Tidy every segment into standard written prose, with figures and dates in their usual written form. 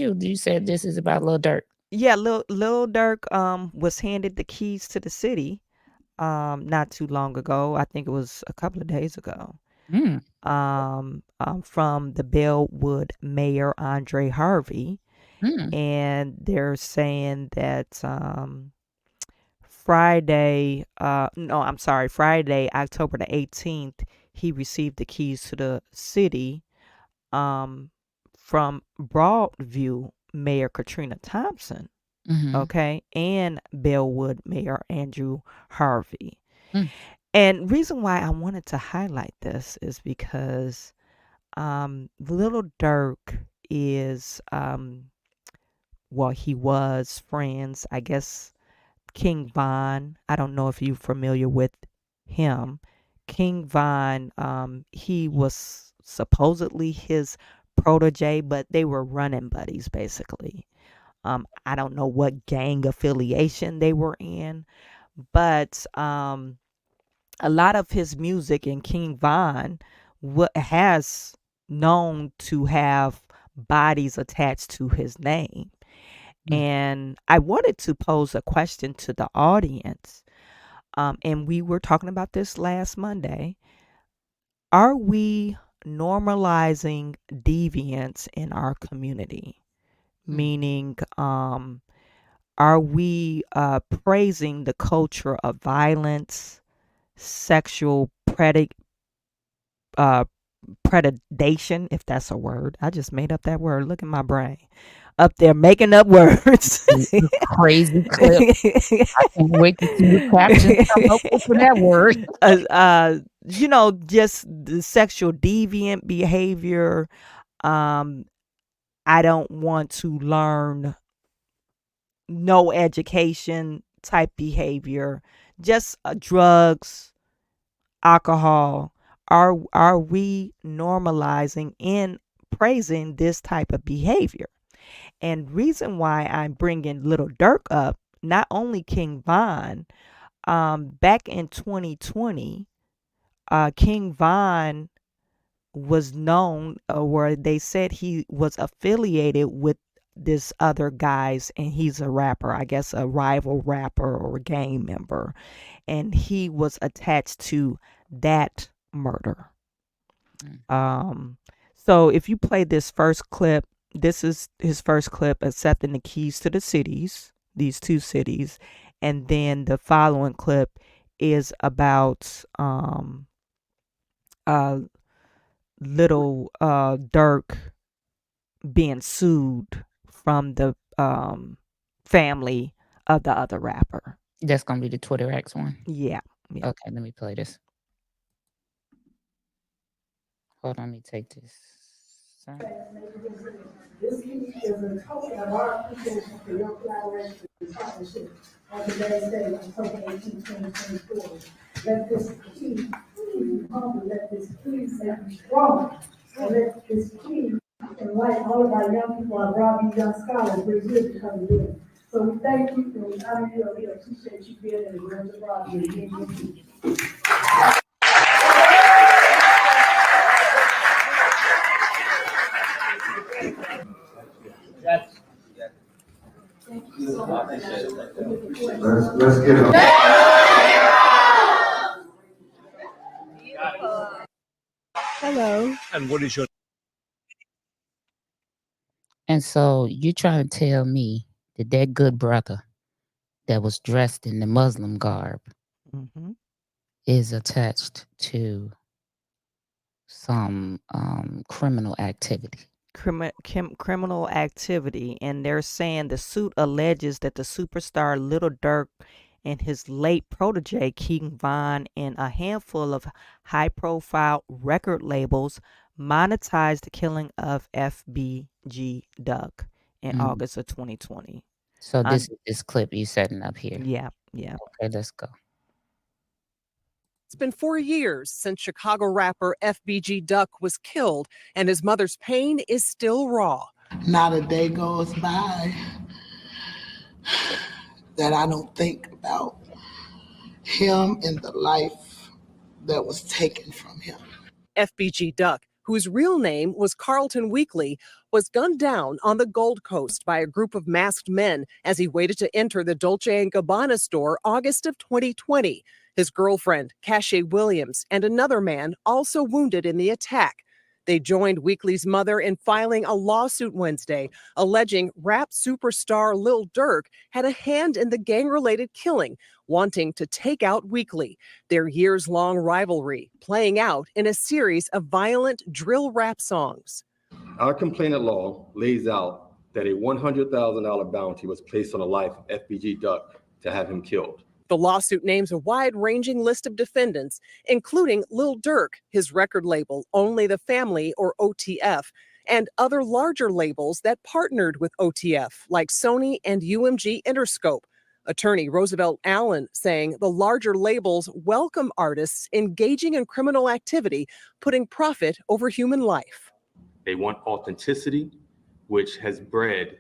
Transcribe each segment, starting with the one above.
You said this is about Lil Durk. Yeah, Lil Durk was handed the keys to the city not too long ago. I think it was a couple of days ago. Mm, From the Bellwood mayor Andre Harvey, mm, and they're saying that Friday, no, I'm sorry, Friday, October the 18th, he received the keys to the city um, from Broadview Mayor Katrina Thompson, mm-hmm, okay, and Bellwood Mayor Andrew Harvey. mm, And reason why I wanted to highlight this is because Little Dirk is, well, he was friends, I guess, King Von. I don't know if you're familiar with him. King Von, he was supposedly his protege, but they were running buddies basically. I don't know what gang affiliation they were in, but a lot of his music and King Von has known to have bodies attached to his name. mm. And I wanted to pose a question to the audience. And we were talking about this last Monday. Are we normalizing deviance in our community? Mm. Meaning, are we praising the culture of violence, sexual uh, predation, if that's a word? I just made up that word. Look at my brain up there making up words. This crazy clip. I can't wait to see what captions come up with for that word. Just the sexual deviant behavior. Um, I don't want to learn no education type behavior, just drugs, alcohol. Are we normalizing and praising this type of behavior? And reason why I'm bringing Little Dirk up, not only King Von, back in 2020, King Von was known, where they said he was affiliated with this other guys, and he's a rapper, I guess a rival rapper or a gang member, and he was attached to that murder. Mm. Um, so if you play this first clip, this is his first clip accepting the keys to the cities, these two cities, and then the following clip is about uh little Dirk being sued from the family of the other rapper. That's gonna be the Twitter X one. Yeah, yeah. Okay, let me play this. Hold on, let me take this. Sorry. This key is a token of our appreciation for your collaboration and partnership on today's day, October 18, 2024. Let this key keep you humble, let this key make you strong, and let this key enlighten all of our young people, our broad young scholars, we're here because of them. So we thank you and we honor you and we appreciate you being in the world of broad and being with you. Let's get it. Hello. And so you trying to tell me that that good brother that was dressed in the Muslim garb Hmm. is attached to some criminal activity? Criminal activity, and they're saying the suit alleges that the superstar Little Dirk and his late protege King Von and a handful of high-profile record labels monetized the killing of FBG Duck in Mm. August of 2020. So Un- this clip you setting up here. yeah, yeah. Okay, let's go. It's been 4 years since Chicago rapper FBG Duck was killed, and his mother's pain is still raw. Not a day goes by that I don't think about him and the life that was taken from him. FBG Duck, whose real name was Carlton Weekly, was gunned down on the Gold Coast by a group of masked men as he waited to enter the Dolce & Gabbana store August of 2020. His girlfriend, Cache Williams, and another man also wounded in the attack. They joined Weekly's mother in filing a lawsuit Wednesday, alleging rap superstar Lil Durk had a hand in the gang-related killing, wanting to take out Weekly. Their years-long rivalry playing out in a series of violent drill rap songs. Our complainant law lays out that a $100,000 bounty was placed on the life of FBG Duck to have him killed. The lawsuit names a wide-ranging list of defendants, including Lil Durk, his record label Only the Family, or OTF, and other larger labels that partnered with OTF, like Sony and UMG Interscope. Attorney Roosevelt Allen saying the larger labels welcome artists engaging in criminal activity, putting profit over human life. They want authenticity, which has bred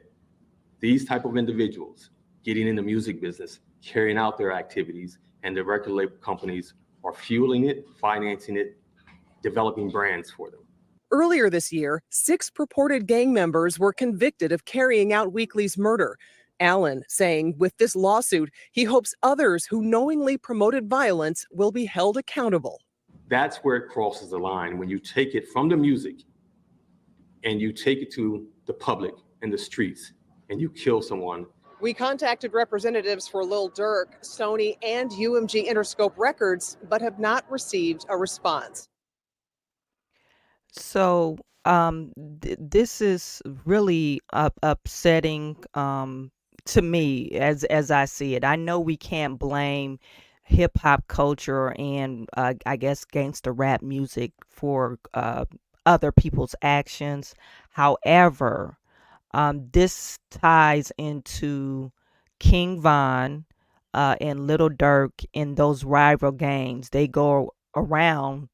these type of individuals getting in the music business, carrying out their activities, and the record label companies are fueling it, financing it, developing brands for them. Earlier this year, 6 purported gang members were convicted of carrying out Weekly's murder. Allen saying with this lawsuit, he hopes others who knowingly promoted violence will be held accountable. That's where it crosses the line, when you take it from the music and you take it to the public and the streets and you kill someone. We contacted representatives for Lil Durk, Sony, and UMG Interscope Records, but have not received a response. So this is really upsetting to me as I see it. I know we can't blame hip hop culture and I guess gangster rap music for other people's actions. However, this ties into King Von and Little Durk in those rival gangs. They go around,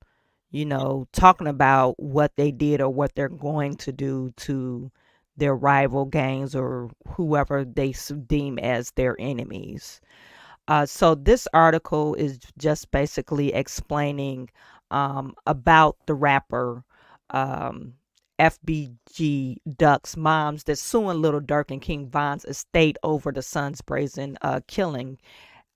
talking about what they did or what they're going to do to their rival gangs or whoever they deem as their enemies. So this article is just basically explaining about the rapper um, FBG Duck's moms that's suing Little Durk and King Von's estate over the son's brazen killing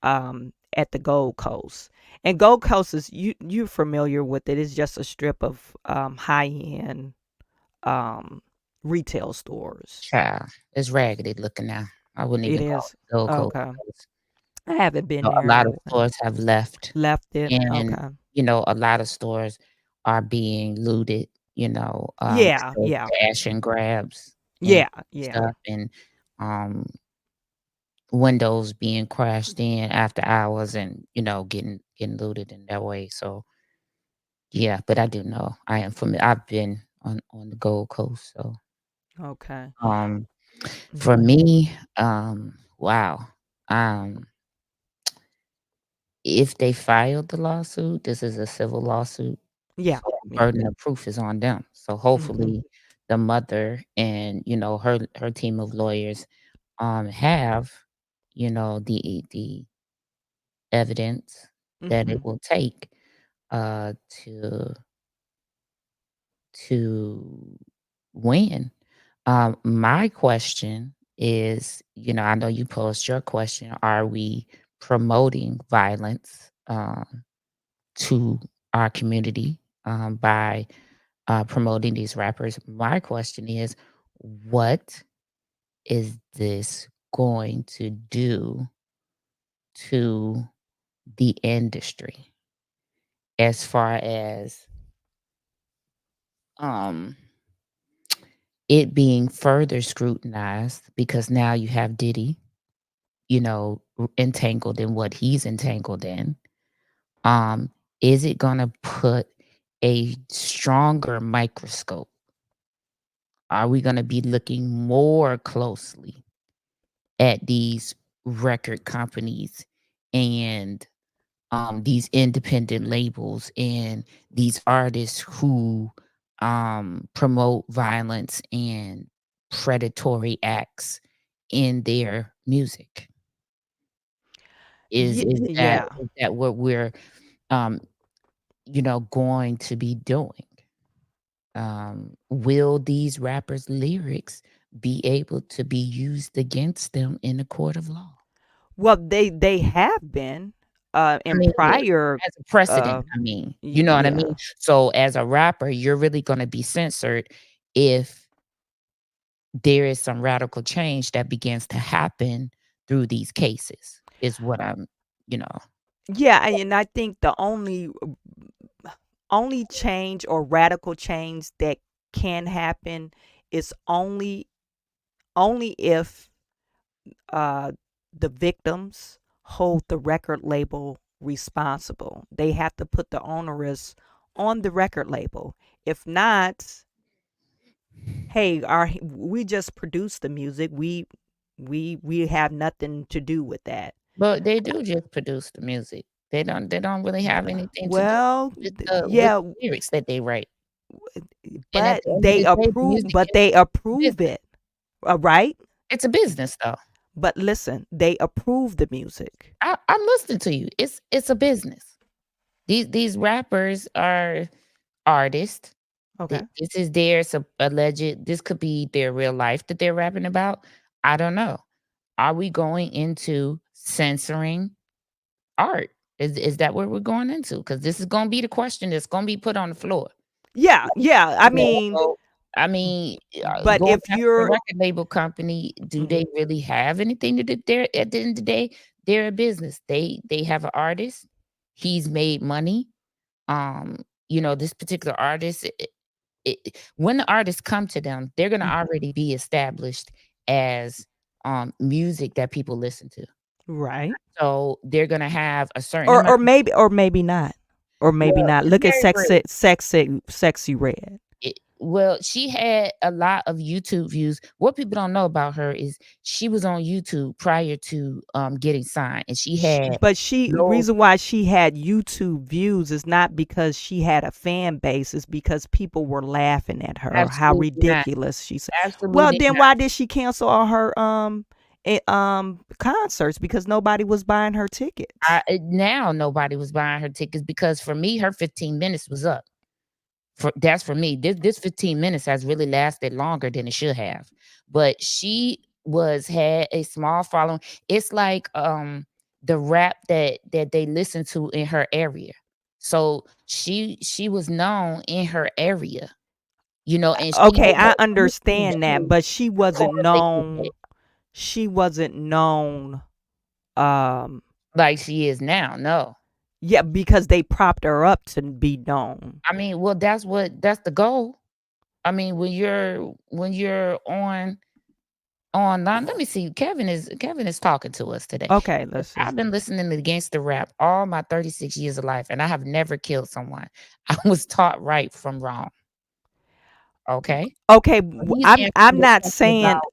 at the Gold Coast. And Gold Coast is you're familiar with it. It's just a strip of high end um, retail stores. Child, it's raggedy looking now. I wouldn't It even call is it Gold Coast. okay. I haven't been A there. lot of stores have left, Left it. and Okay. a lot of stores are being looted. Yeah. So Yeah. cash and grabs and Yeah. Yeah. stuff, and um, windows being crashed in after hours, and getting looted in that way. So yeah, but I do know I am familiar. I've been on the Gold Coast, so Okay. um, for Mhm. me, wow, um. If they filed the lawsuit, this is a civil lawsuit, Yeah. so the Yeah. burden of proof is on them. So Mhm. hopefully the mother and, her team of lawyers, have, the evidence that it Mhm. will take, to to win. My question is, I know you posed your question, are we promoting violence, to our community, by promoting these rappers? My question is, what is this going to do to the industry as far as um, it being further scrutinized? Because now you have Diddy, entangled in what he's entangled in. Um, is it going to put a stronger microscope? Are we gonna be looking more closely at these record companies and, these independent labels and these artists who, promote violence and predatory acts in their music? Is is that Yeah. is that what we're, um, going to be doing? Will these rappers' lyrics be able to be used against them in a court of law? Well, they have been I in mean, prior as a precedent, uh I mean, you know what I mean? yeah. So as a rapper, you're really gonna be censored if there is some radical change that begins to happen through these cases, is what I'm, you know. Yeah, and I think the only change or radical change that can happen is only if uh the victims hold the record label responsible. They have to put the onerous on the record label. If not, hey, our we just produce the music. We have nothing to do with that. But they do just produce the music. They don't really have anything to do Well, with yeah, the lyrics that they write. And at but the end of the day, music they is approve business. it, right? It's a business though. But listen, they approve the music. I'm listening to you. It's a business. These rappers are artists. Okay. This is their alleged. This could be their real life that they're rapping about. I don't know. Are we going into censoring art? Is that what we're going into? Because this is going to be the question that's going to be put on the floor. Yeah, yeah. I mean, So, I mean, but going if back to the you're record label company, do Mhm. they really have anything to do there? At the end of the day, they're a business. They have an artist. He's made money. This particular artist, when the artists come to them, they're gonna Mhm. already be established as music that people listen to. Right. So they're gonna have a certain amount. Or maybe not. Or maybe Well, not. it's Look at very rare. sexy red. Well, she had a lot of YouTube views. What people don't know about her is she was on YouTube prior to getting signed, and she had But low. reason why she had YouTube views is not because she had a fan base, it's because people were laughing at her, how Absolutely not. ridiculous she said. Well, Absolutely then not. why did she cancel all her concerts? Because nobody was buying her tickets. Now nobody was buying her tickets because for me, her 15 minutes was up. That's for me. This 15 minutes has really lasted longer than it should have. But she had a small following. It's like the rap that they listen to in her area. So she was known in her area, and she Okay, had I anything understand that, done but she to wasn't correlate with known. it She wasn't known. Um, like she is now. No. yeah, because they propped her up to be known. I mean, well, that's the goal. I mean, when you're online, let me see. Kevin is talking to us today. Okay, let's see. I've been listening to gangster rap all my 36 years of life, and I have never killed someone. I was taught right from wrong. Okay, Okay, so he's answering your question about.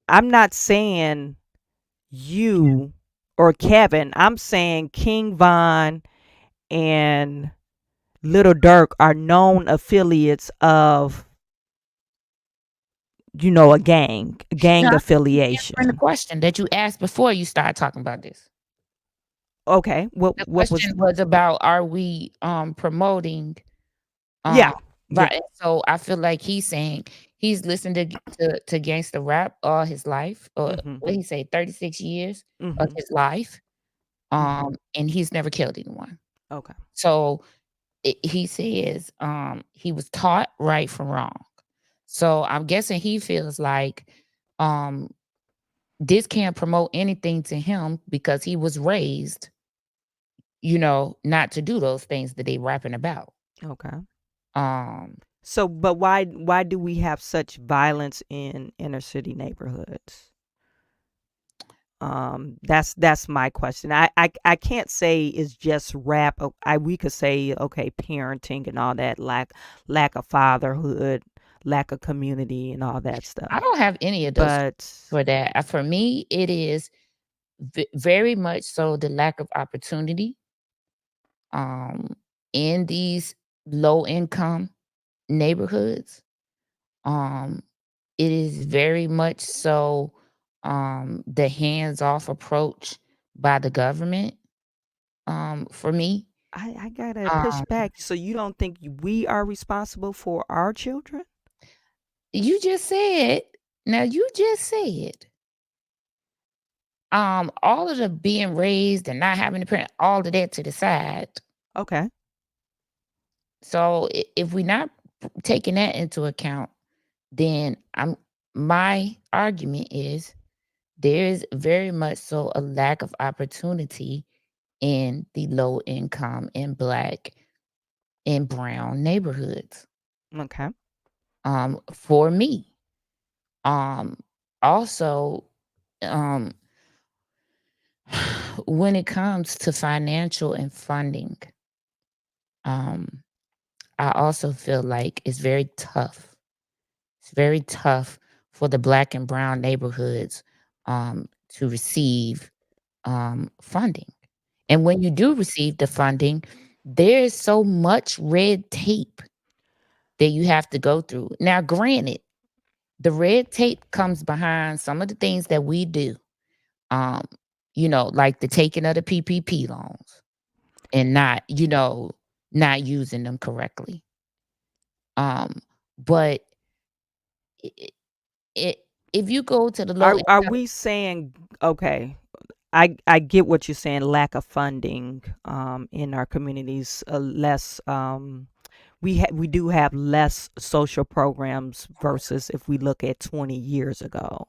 I'm not saying you or Kevin. I'm saying King Von and Little Durk are known affiliates of, No, gang I'm answering the affiliation. question that you asked before you started talking about this. Okay, The what was question was about, are we promoting Yeah. Um, Yeah. right, so I feel like he's saying he's listened to gangsta rap all his life, or Mhm. what he say, 36 years of Mhm. his life, Mhm. and he's never killed anyone. Okay. So, he says, he was taught right from wrong. So, I'm guessing he feels like, um, this can't promote anything to him because he was raised, not to do those things that they rapping about. Okay. Um So, but why do we have such violence in inner city neighborhoods? That's my question. I can't say it's just rap. We could say, okay, parenting and all that, lack of fatherhood, lack of community and all that I stuff. don't have any of those But for that. For me, it is very much so the lack of opportunity um, in these low income neighborhoods. Um, it is very much so the hands off approach by the government for me. I gotta push Um, back. So you don't think we are responsible for our children? you just said now you just said, all of the being raised and not having a parent, all of that to the side. Okay. So if we're not taking that into account, then my argument is there is very much so a lack of opportunity in the low income and black and brown neighborhoods. Okay. For me, um, also, um, when it comes to financial and funding, um, I also feel like it's very tough. It's very tough for the black and brown neighborhoods to receive funding. And when you do receive the funding, there's so much red tape that you have to go through. Now, granted, the red tape comes behind some of the things that we do, um, like the taking of the PPP loans and not using them correctly. But it, it if you go to the low Are income, we saying okay? I get what you're saying. Lack of funding in our communities, less we do have less social programs versus if we look at 20 years ago.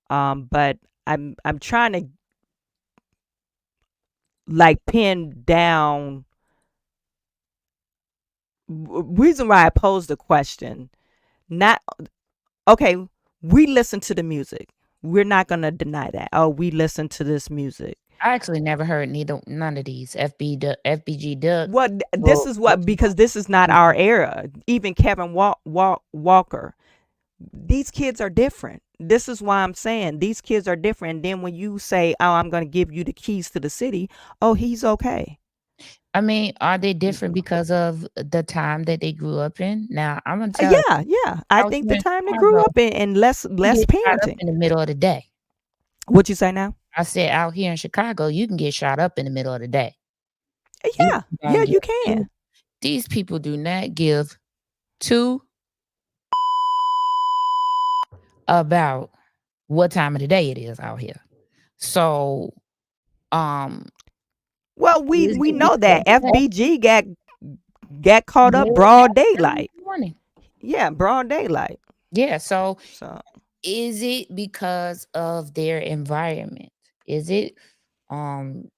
But I'm trying to like pin down reason why I posed the question. Not okay. We listen to the music. We're not gonna deny that. Oh, we listen to this music. I actually never heard none of these FBG Duck What this or is what what you because this is not our era. Even Kevin Walker, these kids are different. This is why I'm saying these kids are different. And then when you say, "Oh, I'm going to give you the keys to the city," oh, he's okay. I mean, are they different because of the time that they grew up in? Now, I'm gonna tell you, Yeah, yeah. I out think here the in time they grew Chicago, up in and you less get shot up parenting. in the middle of the day. What you say now? I said out here in Chicago, you can get shot up in the middle of the day. These Yeah, people yeah, don't give you can. these people do not give two about what time of the day it is out here. So, um, Well, is we it know because that of that? FBG got caught up Way broad early in daylight. the morning. Yeah, broad daylight. Yeah, so So, is it because of their environment? Is it um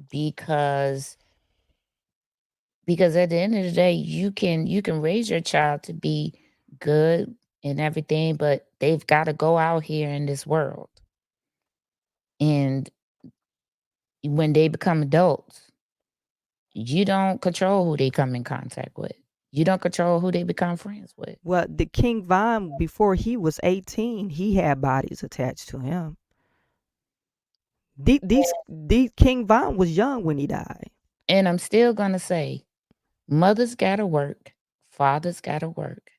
because at the end of the day you can raise your child to be good and everything, but they've got to go out here in this world. And when they become adults, you don't control who they come in contact with. You don't control who they become friends with. well, the King Von before he was 18, he had bodies attached to him. These King Von was young when he died. And I'm still gonna say, mothers gotta work, fathers gotta work.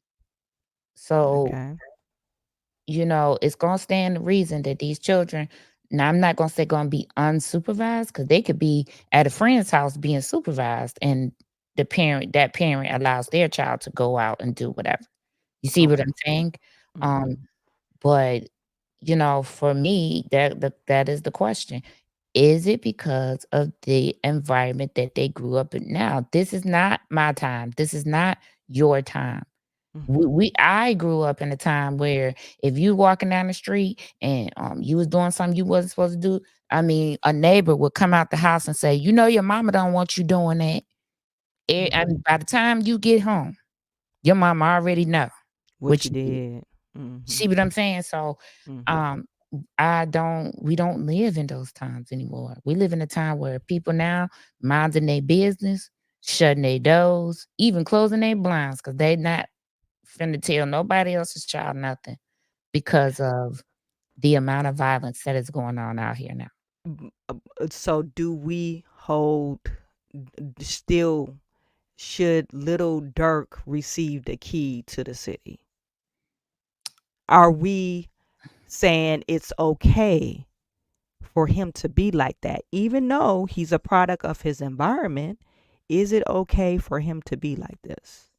So, Okay. it's gonna stand the reason that these children, now I'm not gonna say gonna be unsupervised, because they could be at a friend's house being supervised, and that parent allows their child to go out and do whatever. You see what Okay. I'm saying? Um, Mhm. but for me, that is the question. Is it because of the environment that they grew up in? Now, this is not my time. This is not your time. Mhm. I grew up in a time where if you walking down the street and you was doing something you wasn't supposed to do, I mean, a neighbor would come out the house and say, your mama don't want you doing that. Mhm. And by the time you get home, your mama already know What what you you did. did. You see Mhm. what I'm saying? So, Mhm. um, we don't live in those times anymore. We live in a time where people now minding their business, shutting their doors, even closing their blinds, because they not finna tell nobody else's child nothing because of the amount of violence that is going on out here now. So do we hold still should Little Durk receive the key to the city? Are we saying it's okay for him to be like that, even though he's a product of his environment? Is it okay for him to be like this?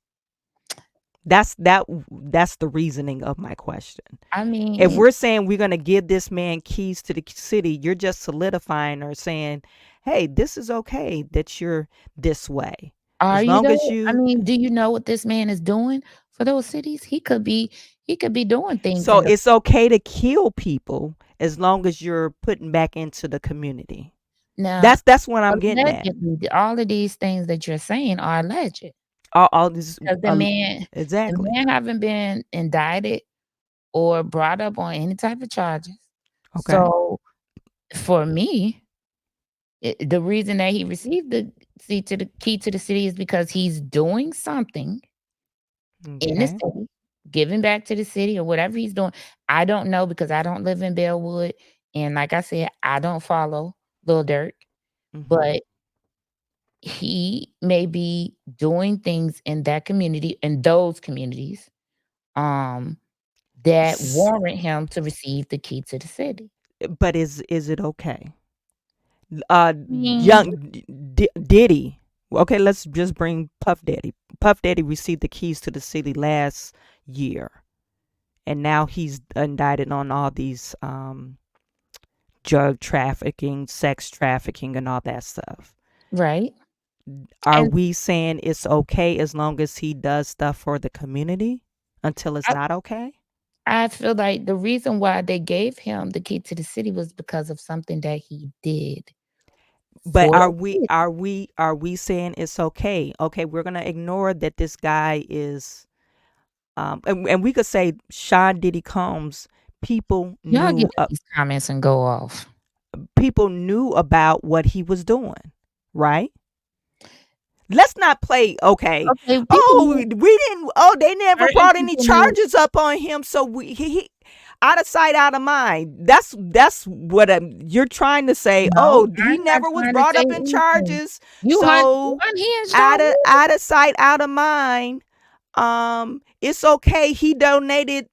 That's the reasoning of my question. I If mean, we're saying we're going to give this man keys to the city, you're just solidifying or saying, hey, this is okay that you're this way. are As you long as though? I you, mean, do you know what this man is doing for those cities? He could be doing things so in the it's okay to kill people as long as you're putting back into the community. now That's what I'm getting at. allegedly. All of these things that you're saying are alleged All this, because the exactly. man haven't been indicted or brought up on any type of charges. Okay. So for me, the reason that he received the key to the city is because he's doing something in the Okay. city, giving back to the city or whatever he's doing. I don't know because I don't live in Bellwood, and like I said, I don't follow Lil Durk, Hmm. but he may be doing things in that community, in those communities, um, that warrant him to receive the key to the city. But is it okay? Mm, Young Diddy. Okay, let's just bring Puff Daddy. Puff Daddy received the keys to the city last year, and now he's indicted on all these drug trafficking, sex trafficking, and all that stuff. right. Are And we saying it's okay as long as he does stuff for the community until it's I, not okay? I feel like the reason why they gave him the key to the city was because of something that he did But for are the we city. are we are we saying it's okay? Okay, we're gonna ignore that this guy is and we could say Sean Diddy Combs, people Y'all get knew in these comments and go off. people knew about what he was doing, right? Let's not play okay. Okay, people Oh, knew. we didn't. Oh, they never Certain brought any people knew. charges up on him, so he out of sight, out of mind. That's what you're trying to say. No, Oh, he I'm not never was trying to brought say up in anything. charges, You so unhinged on me? out of sight, out of mind. It's okay. He donated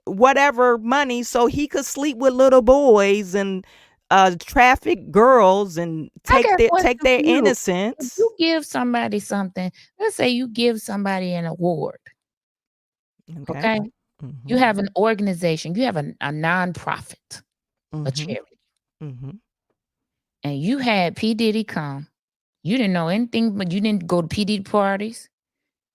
whatever money so he could sleep with little boys and traffic girls and I got a take question their for you. If innocence. you give somebody something, let's say you give somebody an award, Okay. okay? You Mhm. have an organization, you have a nonprofit, a Mhm. charity, Mhm. and you had P. Diddy come. You didn't know anything, but you didn't go to P. Diddy parties.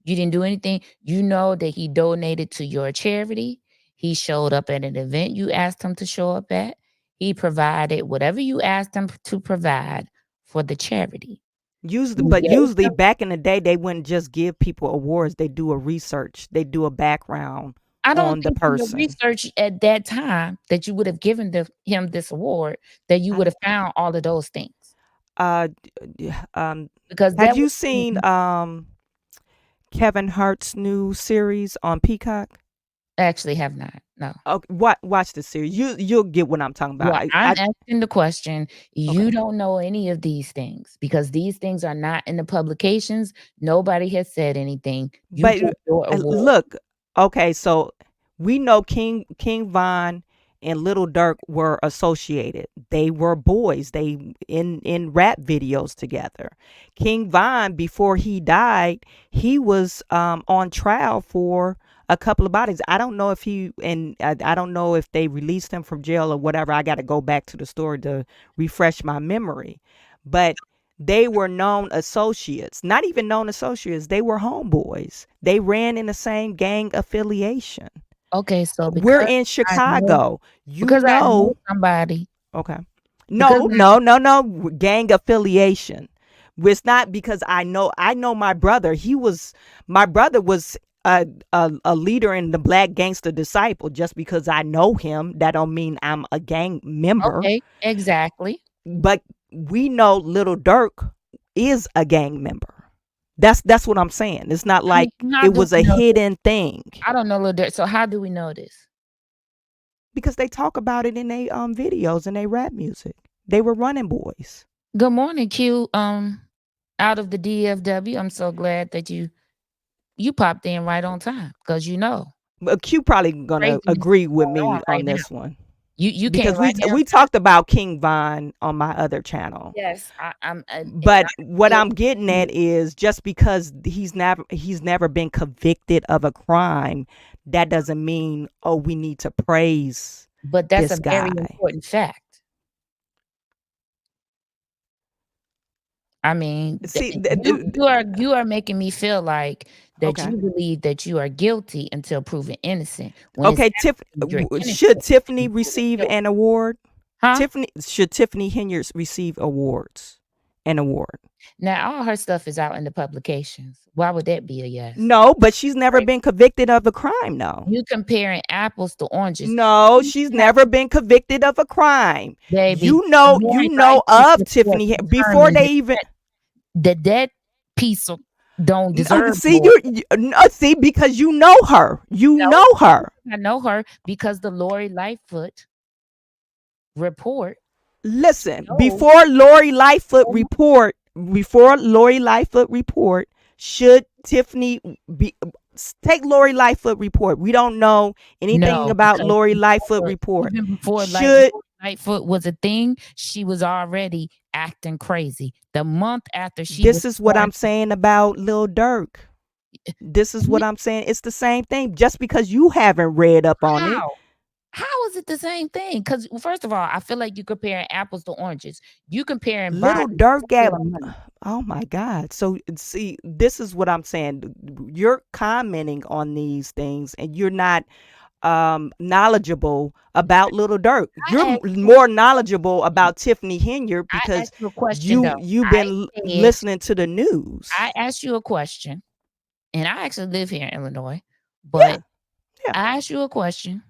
You didn't do anything. You know that he donated to your charity. He showed up at an event you asked him to show up at. He provided whatever you asked him to provide for the charity. Usually, You but gave usually him back in the day, they wouldn't just give people awards. They do a research. They do a background I don't on the think in your person. research at that time that you would have given him this award, that you would I, have found all of those things d- um, because have that you would seen mean Kevin Hart's new series on Peacock? actually have not. No. Okay, watch the series. You'll get what I'm talking about. Yeah, I'm I asking the question. You okay. don't know any of these things because these things are not in the publications. Nobody has said anything. You But get your award. look, okay, so we know King Von and Little Durk were associated. They were boys. They in rap videos together. King Von, before he died, he was on trial for a couple of bodies. I don't know if he and I don't know if they released him from jail or whatever. I got to go back to the story to refresh my memory. But they were known associates, not even known associates. They were homeboys. They ran in the same gang affiliation. Okay, so We're in Chicago. You because I know know, somebody, okay. because No, no, no, no. Gang affiliation. It's not because I know my brother. My brother was a leader in the Black Gangster Disciple. Just because I know him, that don't mean I'm a gang member. okay, exactly. But we know Little Dirk is a gang member. That's what I'm saying. It's not I mean, like how it do was we a know this? hidden thing I don't know Lil Durk, so how do we know this? because they talk about it in their videos and they rap music. They were running boys. Good morning, Q. Out of the DFW. I'm so glad that you popped in right on time because you know But Q probably gonna craziness is agree with going on me right on now. this one. You came because we right down. we talked about King Von on my other channel. Yes, and But I what still I'm getting you. at is just because he's never been convicted of a crime, that doesn't mean, oh, we need to praise But that's a this very guy. important fact. I mean, See, you are making me feel like that okay. you believe that you are guilty until proven innocent, when it's Okay, actually you're Should innocent Tiffany until proven receive guilty. an award? Huh? Should Tiffany Henyard receive awards? An award? Now all her stuff is out in the publications. Why would that be a yes? No, but she's never Right. been convicted of a crime, no. You comparing apples to oranges. No, You she's have never been convicted of a crime. baby, the You Lori know Lightfoot of report Tiffany before determined they even that piece of don't deserve see more. no, see, because you know her. You No, know her. I know her because the Lori Lightfoot report Listen, showed before Lori Lightfoot report, should Tiffany be take Lori Lightfoot report. We don't know anything no, about because Lori Lightfoot report. even before Should Lightfoot was a thing, she was already acting crazy. The month after she was This is what sworn, I'm saying about Lil Durk. This is yeah, what I'm saying. It's the same thing. Just because you haven't read up on it, how? How is it the same thing? Because first of all, I feel like you comparing apples to oranges. You comparing Little bodies Durk instead got, of money. oh my God. So see, this is what I'm saying. You're commenting on these things and you're not knowledgeable about Little Durk. I You're asked you more knowledgeable about Tiffany Henyard I because asked you a question though. you've been Said listening to the news. I asked you a question, and I actually live here in Illinois, Yeah, but yeah. I asked you a question.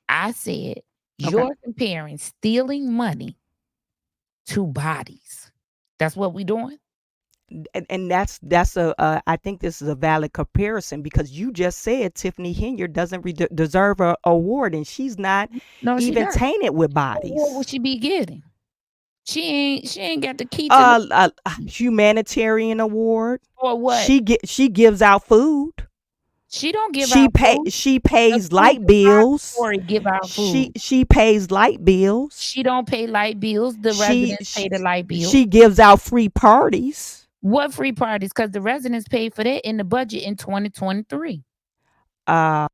I said, Okay. you're comparing stealing money to bodies. That's what we doing? And that's a I think this is a valid comparison because you just said Tiffany Henyard doesn't deserve a award and she's not No, she even does. tainted with What would bodies. she be getting? She ain't got the key to the Humanitarian award. or what? She gives out food. She don't give out food. She The pays food light bills. depository give out food. She pays light bills. She don't pay light bills. The She residents she, pay the light bill. she gives out free parties. What free parties? Because the residents paid for that in the budget in 2023. Uh,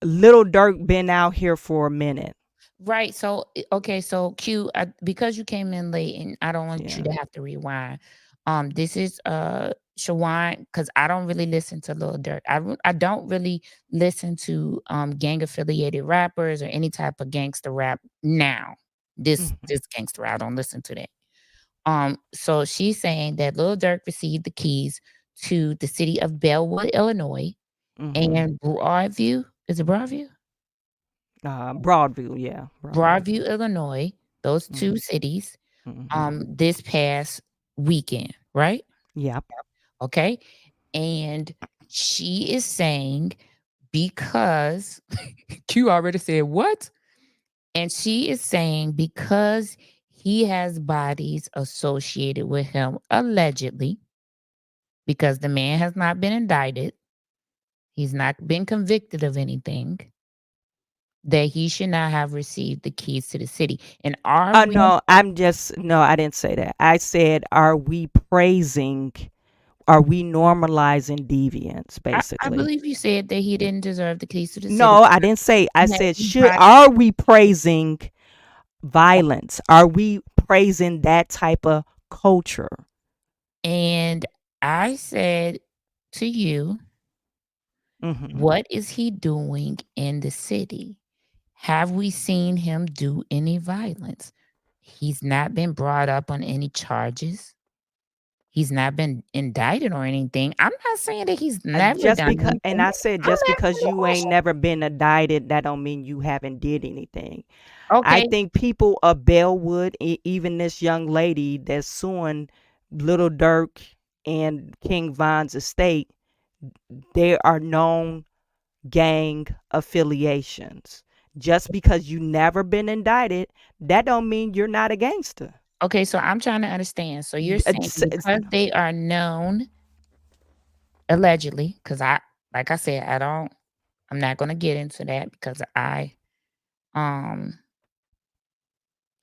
Little Dirk been out here for a minute. Right. So okay. So Q, because you came in late, and I don't want you Yeah. to have to rewind. This is Chawanne, because I don't really listen to Lil Durk. I don't really listen to gang affiliated rappers or any type of gangster rap now. Mhm. This gangster rap, I don't listen to that. So she's saying that Lil Durk received the keys to the city of Bellwood, Illinois, Mhm. and Broadview. Is it Broadview? Broadview, yeah, Broadview. Broadview, Illinois. Those two Mhm. cities. Mhm. This past weekend, right? Yep. Okay. And she is saying because Q already said what? And she is saying because he has bodies associated with him, allegedly, because the man has not been indicted, he's not been convicted of anything, that he should not have received the keys to the city. And are we? No, no, I didn't say that. I said, are we normalizing deviance, I basically? believe you said that he didn't deserve the keys to the city. No, I didn't say. I He had said, his body, are we praising violence? Are we praising that type of culture? and I said to you, Hmm. what is he doing in the city? Have we seen him do any violence? He's not been brought up on any charges. He's not been indicted or anything. I'm not saying that he's never Just done because, and anything. I said, I'm just because asking you a you ain't question. never been indicted, that don't mean you haven't did anything. I Okay, think people of Bellwood, even this young lady that's suing Little Dirk and King Von's estate, there are known gang affiliations. Just because you never been indicted, that don't mean you're not a gangster. okay, so I'm trying to understand. So you're saying because they are known allegedly, because like I said, I don't. I'm not gonna get into that because um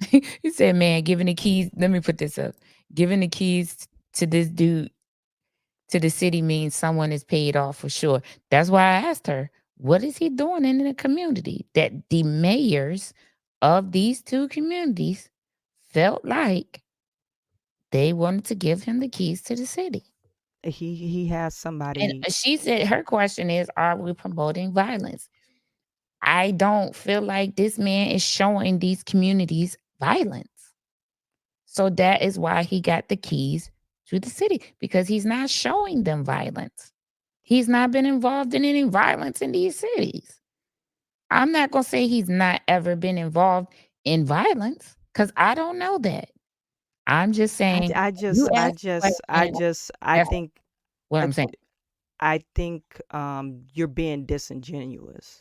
he said, "Man, giving the keys." Let me put this up. Giving the keys to this dude to the city means someone is paid off for sure. That's why I asked her, what is he doing in the community that the mayors of these two communities felt like they wanted to give him the keys to the city? He has And somebody. she said her question is, are we promoting violence? I don't feel like this man is showing these communities violence. So that is why he got the keys to the city because he's not showing them violence. He's not been involved in any violence in these cities. I'm not going to say he's not ever been involved in violence because I don't know that. I'm just I, saying, I you just I asked the just I question, just I that's think what I I'm saying. I think you're being disingenuous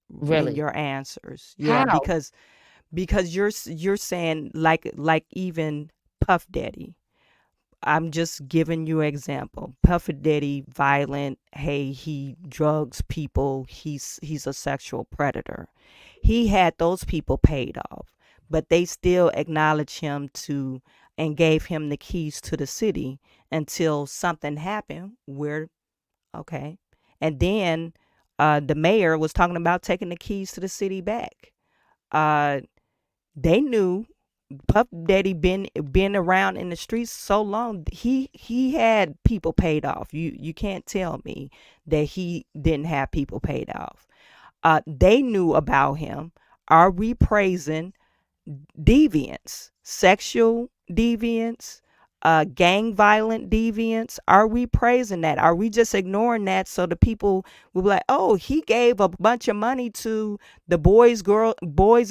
in Really. your answers. Yeah, How? because you're saying like even Puff Daddy. I'm just giving you an example. Puff Daddy violent. Hey, he drugs people. He's a sexual predator. He had those people paid off, but they still acknowledged him to and gave him the keys to the city until something happened where okay, and then the mayor was talking about taking the keys to the city back. Uh, they knew Puff Daddy been around in the streets so long. He had people paid off. You can't tell me that he didn't have people paid off. They knew about him. Are we praising deviants, sexual deviants, gang violent deviants? Are we praising that? Are we just ignoring that so the people will be like, oh, he gave a bunch of money to the boys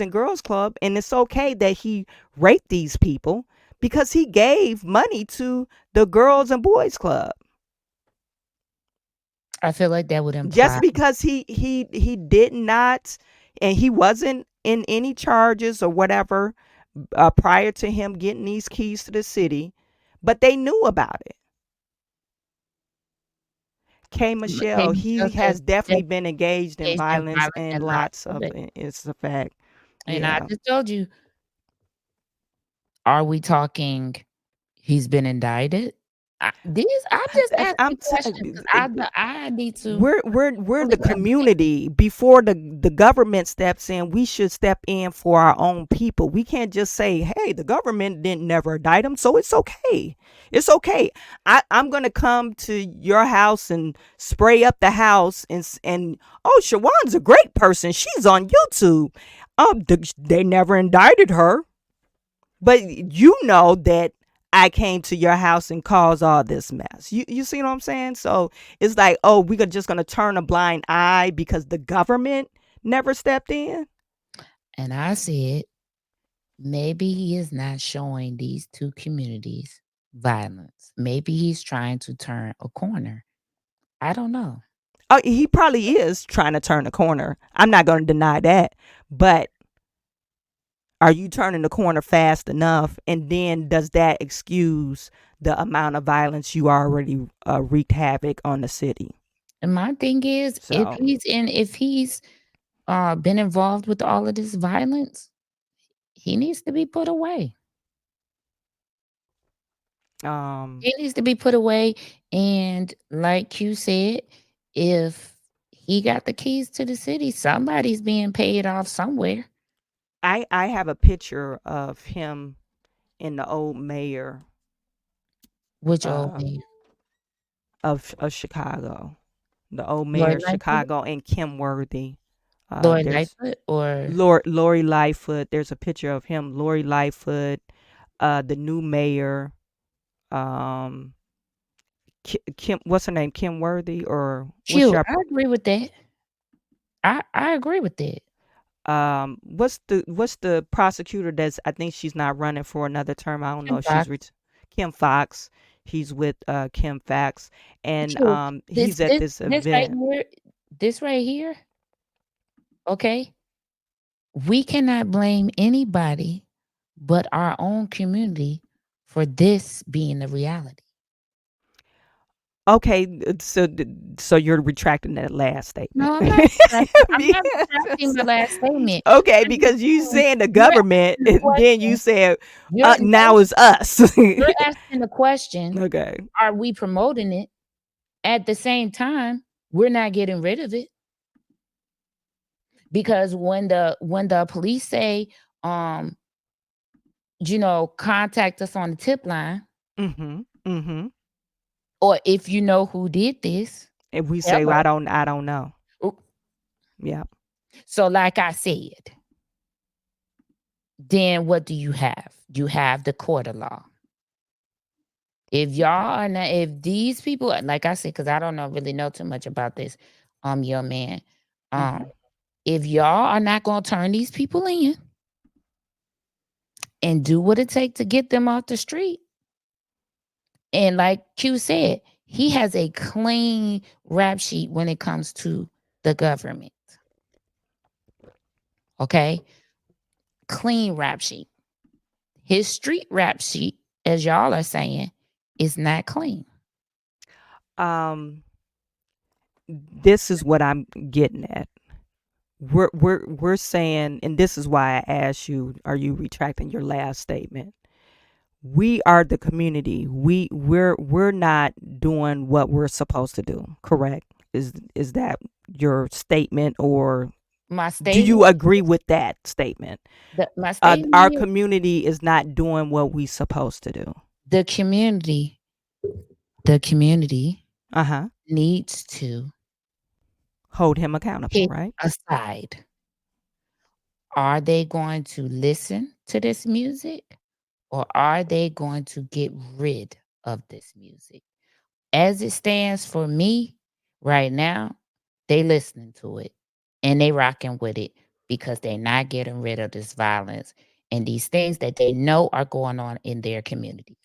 and girls club, and it's okay that he raped these people because he gave money to the girls and boys club? I feel like that would Just imply because he did not, and he wasn't in any charges or whatever prior to him getting these keys to the city, but they knew about it. K. K. Michelle, Michelle he said has definitely that been engaged in engaged in violence violence and and lots lots of of it. it. It's a fact. And I Yeah. just told you, are we talking he's been indicted? I'm just I'm asking questions because I need to we're fully the understand. community. Before the government steps in, we should step in for our own people. We can't just say, hey, the government didn't never indict him, so it's okay. It's okay. I'm gonna come to your house and spray up the house and oh, Chawanne's a great person, she's on YouTube. They never indicted her, but you know that I came to your house and caused all this mess. You see what I'm saying? So it's like, oh, we're just gonna turn a blind eye because the government never stepped in. And I said, maybe he is not showing these two communities violence. Maybe he's trying to turn a corner. I don't know. Oh, he probably is trying to turn a corner. I'm not gonna deny that. But are you turning the corner fast enough? And then does that excuse the amount of violence you already wreaked havoc on the city? And my thing is, So if he's been involved with all of this violence, he needs to be put away. um He needs to be put away. And like you said, if he got the keys to the city, somebody's being paid off somewhere. I have a picture of him in the old mayor Which old uh, man? of Chicago, the old mayor Lori of Lightfoot? Chicago, and Kim Worthy. Lori There's Lightfoot or Lori Lightfoot. There's a picture of him, Lori Lightfoot, the new mayor, um, Kim. What's her name? Kim Worthy, or what's Q? your I agree with that. I agree with that. what's the prosecutor that's, I think she's not running for another term. I don't know Kim if Fox. Kim Fox. He's with Kim Fox, and Q. This he's at this this this right event. here, this right here, okay? We cannot blame anybody but our own community for this being the reality. Okay, so you're retracting that last statement. No, I'm not retracting. I'm not retracting Because the last statement. okay, I'm just because you saying saying the you're government, asking the and then you question. said, You're now no, it's us. you're asking the question, Okay. are we promoting it? At the same time, we're not getting rid of it because when the police say, um, contact us on the tip line, Mhm. Mhm. or if you know who did this, If we tell say, well, us. I don't know. Oop. Yeah. So, like I said, then what do you have? You have the court of law. If y'all are not, if these people, like I said, because I don't really know too much about this, young man, um, Mhm. if y'all are not gonna turn these people in and do what it takes to get them off the street, and like Q said, he has a clean rap sheet when it comes to the government. Okay, clean rap sheet. His street rap sheet, as y'all are saying, is not clean. Um, this is what I'm getting at. We're saying, and this is why I asked you, are you retracting your last statement? We are the community. We're not doing what we're supposed to do. Correct? Is that your statement, or My do you statement agree is with that statement? my statement Our is community is not doing what we supposed to do. the community, the community Uh huh. needs to Hold him accountable, pick right? a side. Are they going to listen to this music or are they going to get rid of this music? As it stands for me right now, they listening to it and they rocking with it because they're not getting rid of this violence and these things that they know are going on in their communities.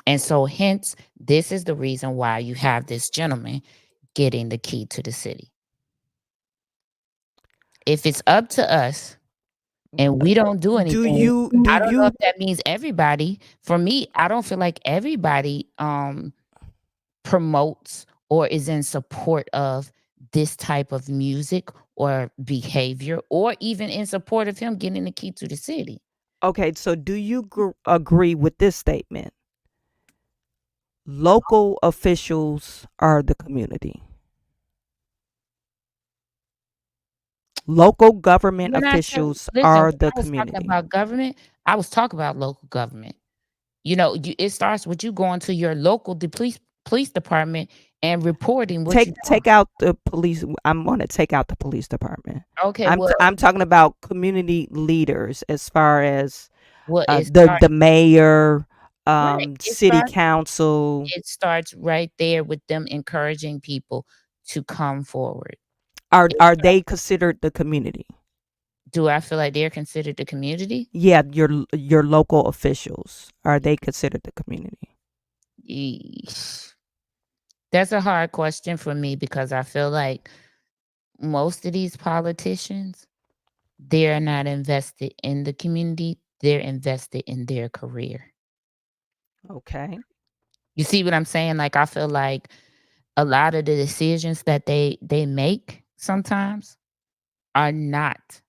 And so hence, this is the reason why you have this gentleman getting the key to the city. If it's up to us and we don't do Do anything, you do I don't know you if that means everybody. For me, I don't feel like everybody promotes or is in support of this type of music or behavior or even in support of him getting the key to the city. Okay, so do you agree with this statement? Local officials are the community. Local government When I say officials listen, are when the I was talking community. about government, I was talking about local government. It starts with you going to your local police department and reporting what you doing. Take out the police. I'm going to take out the police department. Okay, well, I'm talking about community leaders, as far as it the starts mayor, right. city council. It starts right there with them encouraging people to come forward. It Are starts, they considered the community? do I feel like they're considered the community? Yeah, your local officials, are they considered the community? Yeesh. That's a hard question for me because I feel like most of these politicians, they're not invested in the community. They're invested in their career. Okay. You see what I'm saying? Like I feel like a lot of the decisions that they make sometimes are not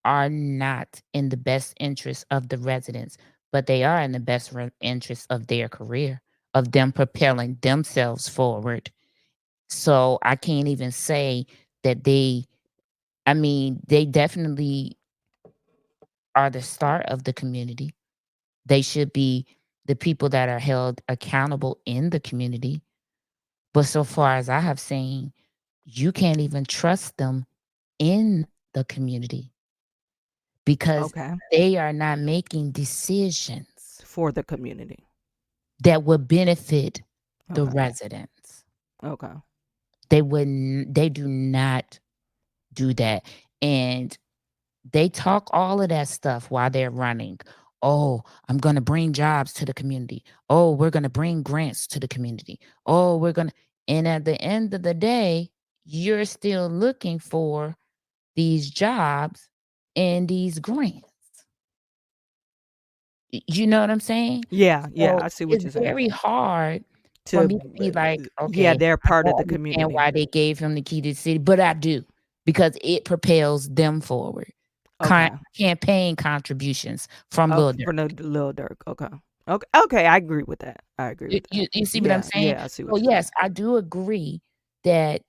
are not in the best interest of the residents, but they are in the best interest of their career, of them propelling themselves forward. So I can't even say that I mean, they definitely are the start of the community. They should be the people that are held accountable in the community. But so far as I have seen, you can't even trust them in the community because Okay. they are not making decisions For the community. that would benefit the Okay. residents. Okay. They do not do that. And they talk all of that stuff while they're running. Oh, I'm going to bring jobs to the community. Oh, we're going to bring grants to the community. Oh, we're going to, and at the end of the day, you're still looking for these jobs and these grants. You know what I'm saying? Yeah, yeah, So I see what it's you're saying. very hard for to me to be like, yeah, okay, they're I part of don't the understand community. why they gave him the key to the city, but I do because it propels them forward. Okay. Campaign contributions from Lil For Durk. no Lil Durk. Okay. Okay. Okay. I agree with that. I agree You, with that. you you see what I'm Yeah. saying? Yeah. I see So what you're yes, saying. I do agree that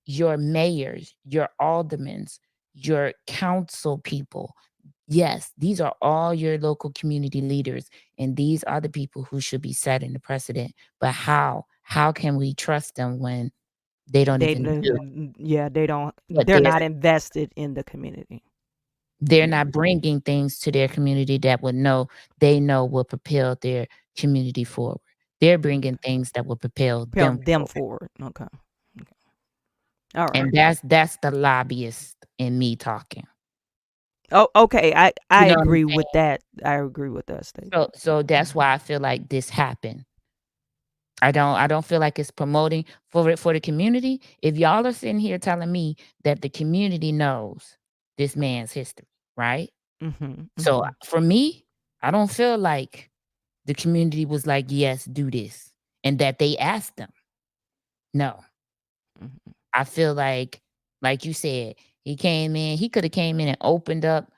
your mayors, your aldermans, your council people, yes, these are all your local community leaders, and these are the people who should be setting the precedent. But how? How can we trust them when they don't They, even do yeah, they don't. what They're not invested in the community. they're Yeah. not bringing things to their community that would know they know will propel their community forward. They're bringing things that will propel Propel them them forward. forward. Okay. Okay. All right. And that's the lobbyist in me talking. Oh, okay. I You know what I'm agree with saying? that. I agree with that So statement. so that's why I feel like this happened. I don't feel like it's promoting for the community. If y'all are sitting here telling me that the community knows this man's history, right? Mm-hmm. So Mm-hmm. for me, I don't feel like the community was like, "Yes, do this," and that they asked them. No. Mm-hmm. I feel like you said, he came in, he coulda came in and opened up,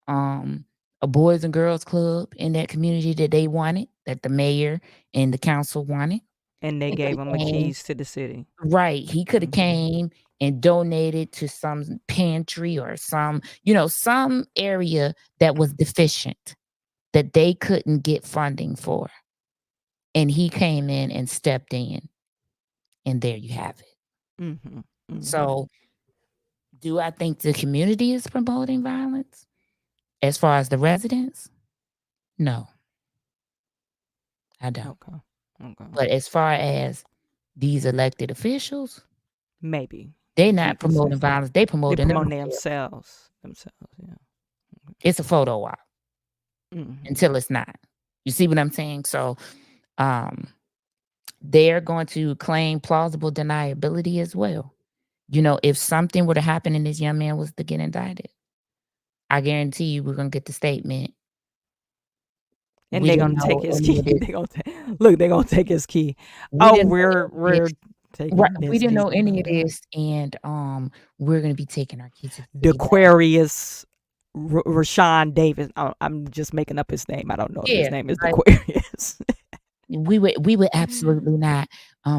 um, a boys and girls club in that community that they wanted, that the mayor and the council wanted. And they He gave coulda them the came keys to the city. right, he coulda Mm-hmm. came and donated to some pantry or some area that was deficient, that they couldn't get funding for, and he came in and stepped in, and there you have it. Mm-hmm. Mm-hmm. So, do I think the community is promoting violence as far as the residents? No, I don't. Okay. Okay. But as far as these elected officials, Maybe they you not can say promoting violence. They they promoting promote themselves. themselves. Themselves. Yeah. It's a photo op Mm-hmm. until it's not. You see what I'm saying? So, um, they're going to claim plausible deniability as well. If something were to happen and this young man was to get indicted, I guarantee you we're gonna get the statement. And We they didn't gonna take know his any key. of this. They gonna look. They gonna take his key. We Oh, didn't know any of we're this. Right, taking we his didn't key. know any of this, and we're gonna be taking our kids to the The city back. Aquarius, Rashawn Davis. Oh, I'm just making up his name. I don't know if his Yeah, name is the like Aquarius. we would absolutely not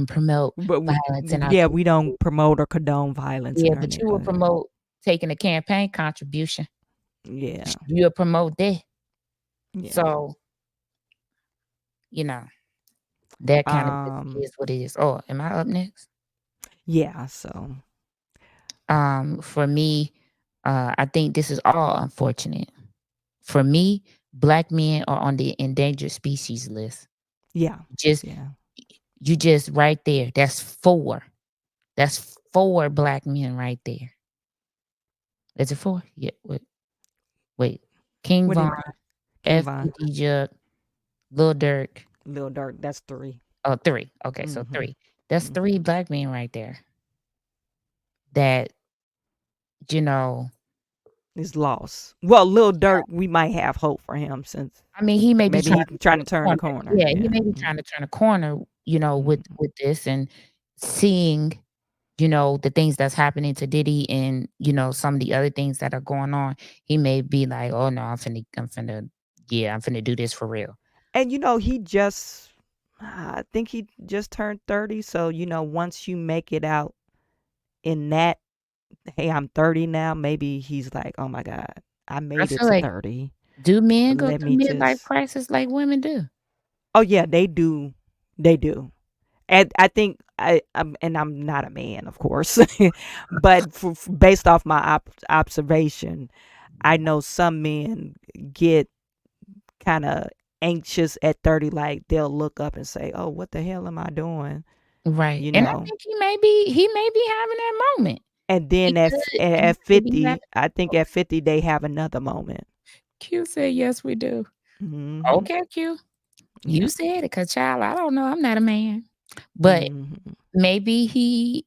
promote But violence in our yeah, we don't community. promote or condone violence in Yeah, our but you will neighborhood. promote taking a campaign contribution. Yeah. You'll promote that. Yeah. So, you know, that kind of just Um. is what it is. Oh, am I up next? Yeah. So. For me, I think this is all unfortunate. For me, black men are on the endangered species list. Yeah. Just Yeah. you just right there. That's 4. That's 4 black men right there. Is it 4? Yeah. Wait. King What do you Von, mean, King Von? FBG Jug, Lil Durk. Lil Durk. That's 3. Oh, 3. Okay, so Mm-hmm. 3. That's 3 black men right there. That you know. Is lost. Well, Lil Durk, we might have hope for him since I mean, he may be maybe trying he's to trying turn to a turn the corner. corner. Yeah, he Yeah. may be trying to turn a corner. With Mm-hmm. with this and seeing the things that's happening to Diddy and, some of the other things that are going on, he may be like, "Oh, no, I'm finna do this for real." And he just, I think he just turned 30. So once you make it out in that, hey, I'm 30 now. Maybe he's like, oh my God, I I made it feel to like, 30. do men go Let through me midlife just. crisis like women do? Oh yeah, they do. They do. And I think and I'm not a man, of course, but based off my observation, I know some men get kind of anxious at 30. Like they'll look up and say, "Oh, what the hell am I doing?" Right, You and I know. think he may be having that moment. And He then could he at could be having 50, I think that moment. at 50 they have another moment. Q said, "Yes, we do." Mhm. Okay, Q. You Yeah. said it, 'cause child, I don't know, I'm not a man. But Mhm. maybe he,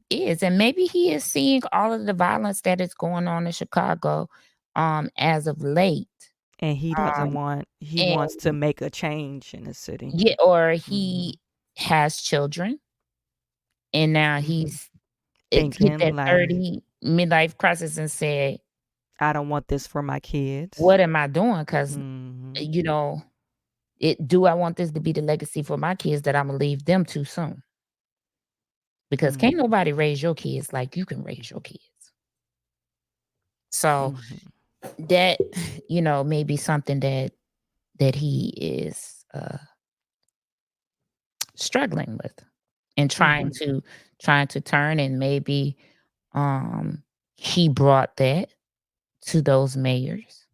is, and maybe he is seeing all of the violence that is going on in Chicago, as of late, And he um, doesn't want he and wants to make a change in the city. yeah, or Mhm. has children, and now he's hit Thinking that like, 30 midlife crisis and said, I don't want this for my kids. "What am I doing? Because Mhm. you know, do I want this to be the legacy for my kids that Imma leave them too soon? Because Mm. can't nobody raise your kids like you can raise your kids." So Mhm. that, may be something that he is, struggling with and trying Mhm. to turn, and maybe, um, he brought that to those mayors,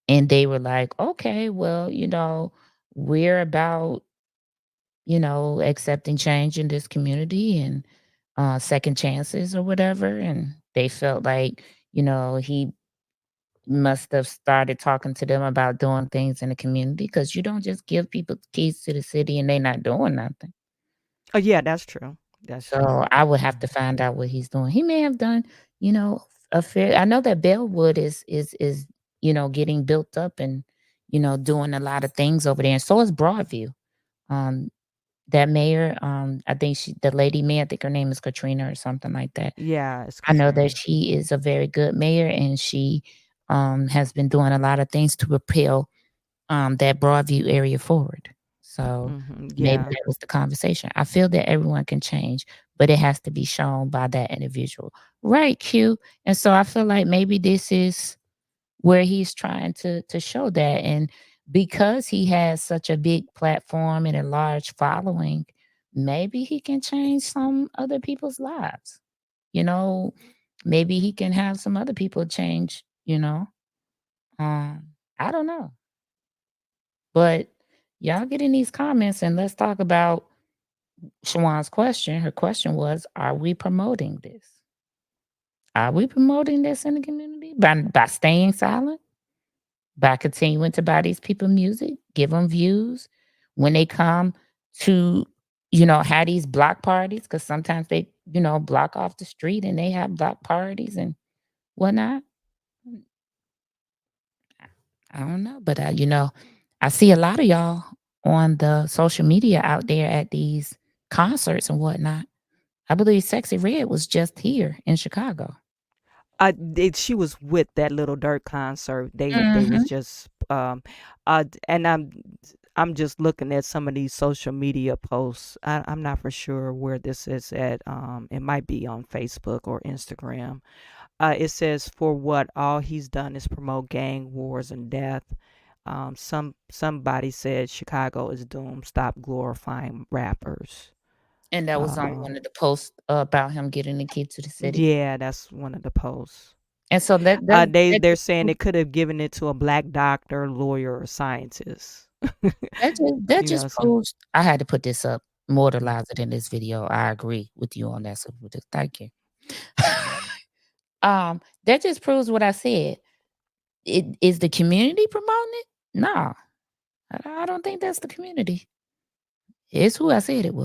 and they were like, "Okay, well, we're about, accepting change in this community and, second chances or whatever," and they felt like, he must have started talking to them about doing things in the community because you don't just give people keys to the city and they not doing nothing. Oh, yeah, that's true. That's true. So I would have to Mhm. find out what he's doing. He may have done, a fair. I know that Bellwood is getting built up and doing a lot of things over there, and so is Broadview. Um, that mayor, I think the lady mayor, I think her name is Katrina or something like that. Yeah, it's I know that Katrina. she is a very good mayor, and she has been doing a lot of things to propel that Broadview area forward. So Mhm. maybe Yeah. that was the conversation. I feel that everyone can change, but it has to be shown by that individual. Right, Q. And so I feel like maybe this is where he's trying to show that. And because he has such a big platform and a large following, maybe he can change some other people's lives. You know, maybe he can have some other people change. I don't know. But y'all get in these comments and let's talk about Shawan's question. Her question was, are we promoting this? Are we promoting this in the community by staying silent? By continuing to buy these people music, give them views when they come to, have these block parties? Because sometimes they, block off the street and they have block parties and whatnot. I don't know, but I see a lot of y'all on the social media out there at these concerts and whatnot. I believe Sexy Red was just here in Chicago. She was with that Little Durk concert. They was Mhm. just and I'm just looking at some of these social media posts. I'm not for sure where this is at. It might be on Facebook or Instagram. It says for what all he's done is promote gang wars and death. Somebody said Chicago is doomed. Stop glorifying rappers. And that was on one Um, of the posts about him getting the key to the city. yeah, that's one of the posts. And so that They're saying they could have given it to a black doctor, lawyer, or scientist. that just So proves I had to put this up, mm. mortalize it in this video. I agree with you on that. So thank you. That just proves what I said. It is the community promoting it? No. I don't think that's the community. It's who I said it was.